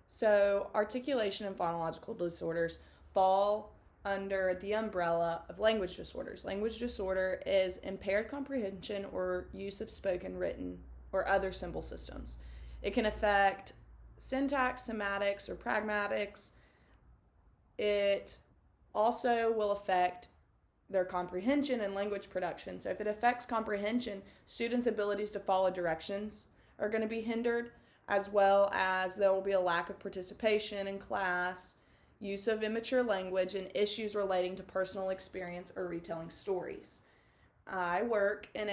So, articulation and phonological disorders fall under the umbrella of language disorders. Language disorder is impaired comprehension or use of spoken, written, or other symbol systems. It can affect syntax, semantics, or pragmatics. It also will affect their comprehension and language production. So if it affects comprehension, students' abilities to follow directions are going to be hindered, as well as there will be a lack of participation in class, use of immature language, and issues relating to personal experience or retelling stories. I work with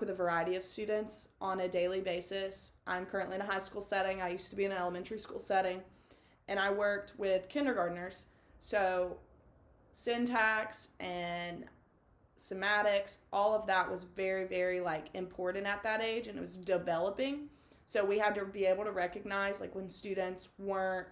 a variety of students on a daily basis. I'm currently in a high school setting. I used to be in an elementary school setting, and I worked with kindergartners. So syntax and semantics, all of that was very, very important at that age, and it was developing. So we had to be able to recognize when students weren't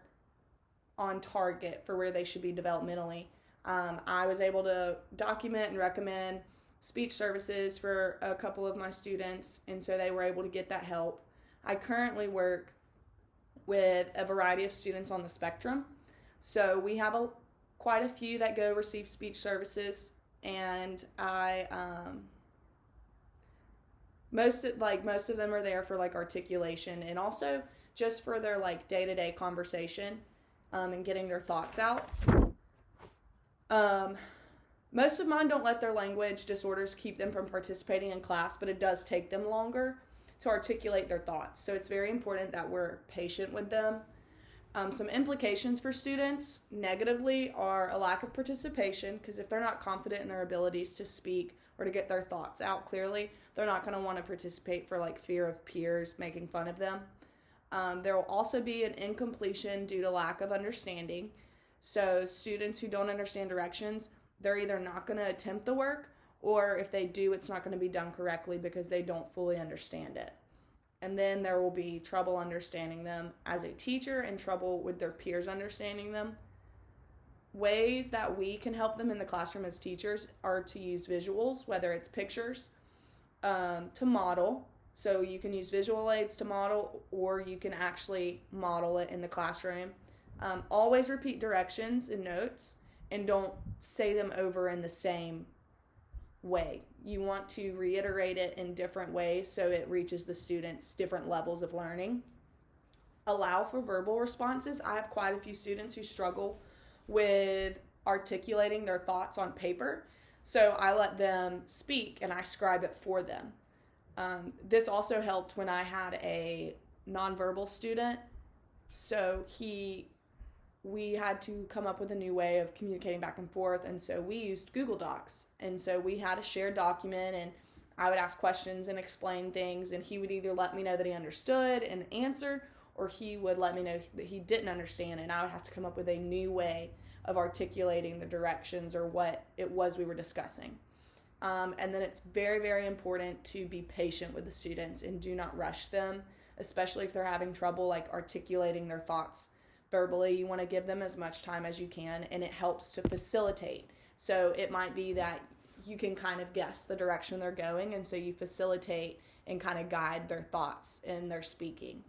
on target for where they should be developmentally. I was able to document and recommend speech services for a couple of my students, and so they were able to get that help. I currently work with a variety of students on the spectrum. So we have quite a few that go receive speech services, and most of them are there for articulation and also just for their day-to-day conversation and getting their thoughts out. Most of mine don't let their language disorders keep them from participating in class, but it does take them longer to articulate their thoughts. So it's very important that we're patient with them. Some implications for students negatively are a lack of participation, because if they're not confident in their abilities to speak or to get their thoughts out clearly, they're not going to want to participate for fear of peers making fun of them. There will also be an incompletion due to lack of understanding. So students who don't understand directions, they're either not going to attempt the work, or if they do, it's not going to be done correctly because they don't fully understand it. And then there will be trouble understanding them as a teacher and trouble with their peers understanding them. Ways that we can help them in the classroom as teachers are to use visuals, whether it's pictures, to model. So you can use visual aids to model, or you can actually model it in the classroom. Always repeat directions and notes, and don't say them over in the same way. You want to reiterate it in different ways so it reaches the students' different levels of learning. Allow for verbal responses. I have quite a few students who struggle with articulating their thoughts on paper, so I let them speak and I scribe it for them. This also helped when I had a nonverbal student. So we had to come up with a new way of communicating back and forth, and so we used Google Docs. And so we had a shared document, and I would ask questions and explain things, and he would either let me know that he understood and answered, or he would let me know that he didn't understand, and I would have to come up with a new way of articulating the directions or what it was we were discussing. And then it's very, very important to be patient with the students and do not rush them, especially if they're having trouble articulating their thoughts verbally. You want to give them as much time as you can, and it helps to facilitate. So it might be that you can kind of guess the direction they're going, and so you facilitate and kind of guide their thoughts in their speaking.